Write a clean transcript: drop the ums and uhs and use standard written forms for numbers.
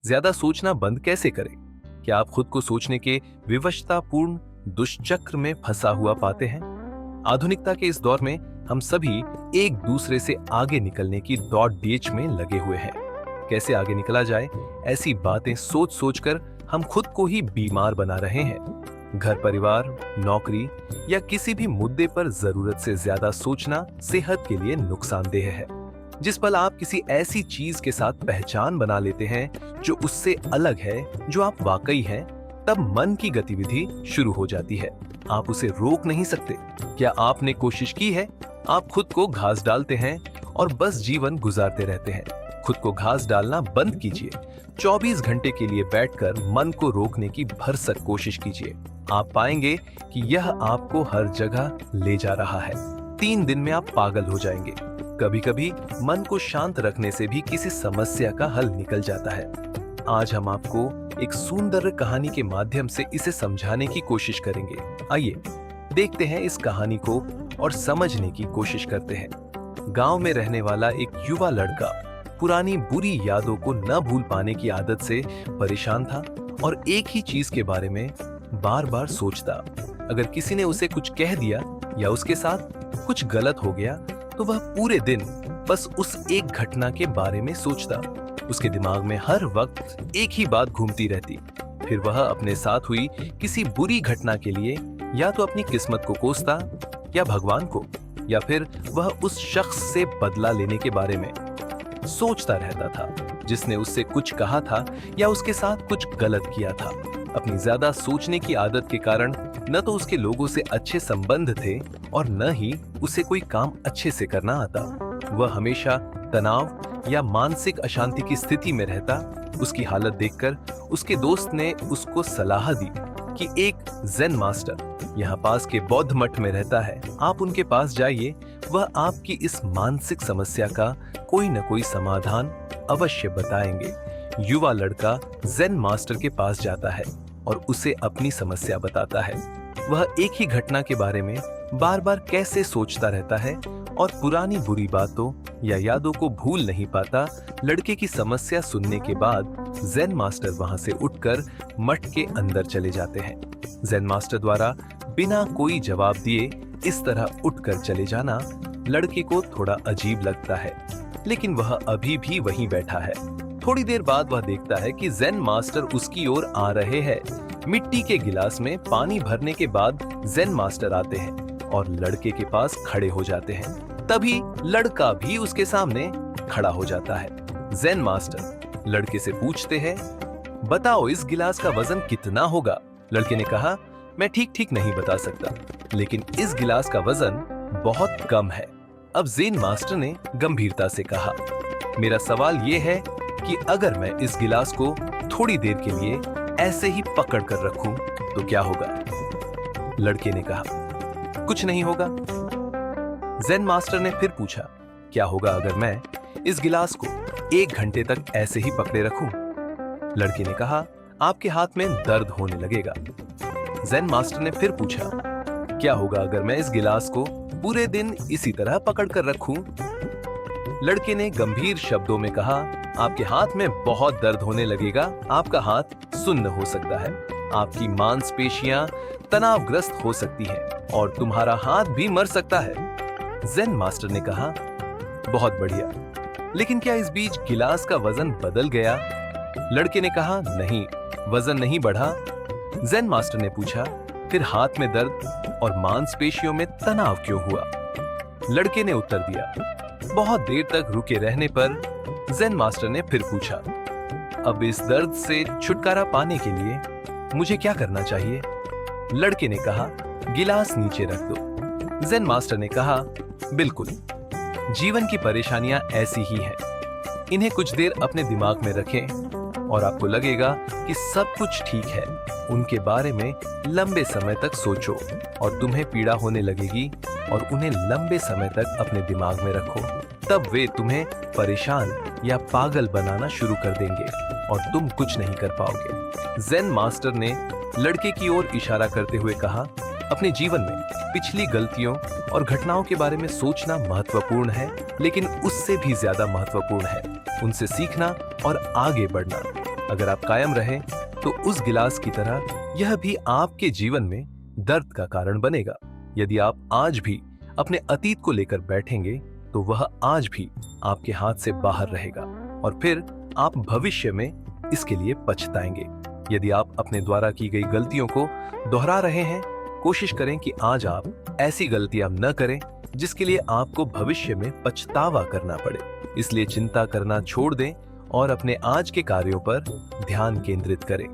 ज्यादा सोचना बंद कैसे करें? क्या आप खुद को सोचने के विवशतापूर्ण दुष्चक्र में फंसा हुआ पाते हैं? आधुनिकता के इस दौर में हम सभी एक दूसरे से आगे निकलने की दौड़ डेच में लगे हुए हैं। कैसे आगे निकला जाए, ऐसी बातें सोच सोचकर हम खुद को ही बीमार बना रहे हैं। घर परिवार, नौकरी या किसी भी मुद्दे पर जरूरत से ज्यादा सोचना सेहत के लिए नुकसानदेह है। जिस पल आप किसी ऐसी चीज के साथ पहचान बना लेते हैं जो उससे अलग है, जो आप वाकई हैं, तब मन की गतिविधि शुरू हो जाती है। आप उसे रोक नहीं सकते। क्या आपने कोशिश की है? आप खुद को घास डालते हैं और बस जीवन गुजारते रहते हैं। खुद को घास डालना बंद कीजिए। 24 घंटे के लिए बैठकर मन को रोकने की भरसक कोशिश कीजिए। आप पाएंगे कि यह आपको हर जगह ले जा रहा है। 3 दिन में आप पागल हो जाएंगे। कभी कभी मन को शांत रखने से भी किसी समस्या का हल निकल जाता है। आज हम आपको एक सुंदर कहानी के माध्यम से इसे समझाने की कोशिश करेंगे। आइए देखते हैं इस कहानी को और समझने की कोशिश करते हैं। गांव में रहने वाला एक युवा लड़का पुरानी बुरी यादों को न भूल पाने की आदत से परेशान था और एक ही चीज के बारे में बार बार सोचता। अगर किसी ने उसे कुछ कह दिया या उसके साथ कुछ गलत हो गया तो वह पूरे दिन बस उस एक घटना के बारे में सोचता। उसके दिमाग में हर वक्त एक ही बात घूमती रहती। फिर वह अपने साथ हुई किसी बुरी घटना के लिए या तो अपनी किस्मत को कोसता या भगवान को, या फिर वह उस शख्स से बदला लेने के बारे में सोचता रहता था जिसने उससे कुछ कहा था या उसके साथ कुछ गलत किया था। अपनी ज्यादा सोचने की आदत के कारण न तो उसके लोगों से अच्छे संबंध थे और न ही उसे कोई काम अच्छे से करना आता। वह हमेशा तनाव या मानसिक अशांति की स्थिति में रहता। उसकी हालत देखकर उसके दोस्त ने उसको सलाह दी कि एक ज़ेन मास्टर यहाँ पास के बौद्ध मठ में रहता है, आप उनके पास जाइए। वह आपकी इस मानसिक समस्या का कोई न कोई समाधान अवश्य बताएंगे। युवा लड़का ज़ेन मास्टर के पास जाता है और उसे अपनी समस्या बताता है। वह एक ही घटना के बारे में बार बार कैसे सोचता रहता है और पुरानी बुरी बातों या यादों को भूल नहीं पाता। लड़के की समस्या सुनने के बाद ज़ेन मास्टर वहां से उठकर मठ के अंदर चले जाते हैं। ज़ेन मास्टर द्वारा बिना कोई जवाब दिए इस तरह उठकर चले जाना लड़के को थोड़ा अजीब लगता है, लेकिन वह अभी भी वहीं बैठा है। थोड़ी देर बाद वह देखता है कि ज़ेन मास्टर उसकी ओर आ रहे हैं। मिट्टी के गिलास में पानी भरने के बाद ज़ेन मास्टर आते हैं और लड़के के पास खड़े हो जाते हैं। तभी लड़का भी उसके सामने खड़ा हो जाता है। ज़ेन मास्टर लड़के से पूछते हैं, बताओ इस गिलास का वजन कितना होगा? लड़के ने कहा, मैं ठीक नहीं बता सकता, लेकिन इस गिलास का वजन बहुत कम है। अब ज़ेन मास्टर ने गंभीरता से कहा, मेरा सवाल ये है कि अगर मैं इस गिलास को थोड़ी देर के लिए ऐसे ही पकड़ कर रखूं तो क्या होगा? लड़के ने कहा, कुछ नहीं होगा। ज़ेन मास्टर ने फिर पूछा, क्या होगा अगर मैं इस गिलास को 1 घंटे तक ऐसे ही पकड़े रखूं? लड़के ने कहा, आपके हाथ में दर्द होने लगेगा। ज़ेन मास्टर ने फिर पूछा, क्या होगा अगर मैं इस गिलास को पूरे दिन इसी तरह पकड़ कर रखूं? लड़के ने गंभीर शब्दों में कहा, आपके हाथ में बहुत दर्द होने लगेगा, आपका हाथ सुन्न हो सकता है, आपकी मांसपेशियां तनावग्रस्त हो सकती हैं और तुम्हारा हाथ भी मर सकता है। ज़ेन मास्टर ने कहा, बहुत बढ़िया, लेकिन क्या इस बीच गिलास का वजन बदल गया? लड़के ने कहा, नहीं, वजन नहीं बढ़ा। ज़ेन मास्टर ने पूछा, फिर हाथ में दर्द और मांसपेशियों में तनाव क्यों हुआ? लड़के ने उत्तर दिया। बहुत देर तक रुके रहने पर ज़ेन मास्टर ने फिर पूछा, अब इस दर्द से छुटकारा पाने के लिए मुझे क्या करना चाहिए? लड़के ने कहा, गिलास नीचे रख दो। ज़ेन मास्टर ने कहा, बिल्कुल, जीवन की परेशानियां ऐसी ही हैं। इन्हें कुछ देर अपने दिमाग में रखें और आपको लगेगा कि सब कुछ ठीक है। उनके बारे में लंबे समय तक सोचो और तुम्हें पीड़ा होने लगेगी और उन्हें लंबे समय तक अपने दिमाग में रखो। तब वे तुम्हें परेशान या पागल बनाना शुरू कर देंगे और तुम कुछ नहीं कर पाओगे। ज़ेन मास्टर ने लड़के की ओर इशारा करते हुए कहा, अपने जीवन में पिछली गलतियों और घटनाओं के बारे में सोचना महत्वपूर्ण है, लेकिन उससे भी ज्यादा महत्वपूर्ण है उनसे सीखना और आगे बढ़ना। अगर आप कायम रहें तो उस गिलास की तरह यह भी आपके जीवन में दर्द का कारण बनेगा। यदि आप आज भी अपने अतीत को लेकर बैठेंगे तो वह आज भी आपके हाथ से बाहर रहेगा और फिर आप भविष्य में इसके लिए पछताएंगे। यदि आप अपने द्वारा की गई गलतियों को दोहरा रहे हैं, कोशिश करें कि आज आप ऐसी गलतियां न करें जिसके लिए आपको भविष्य में पछतावा करना पड़े। इसलिए चिंता करना छोड़ दें और अपने आज के कार्यों पर ध्यान केंद्रित करें।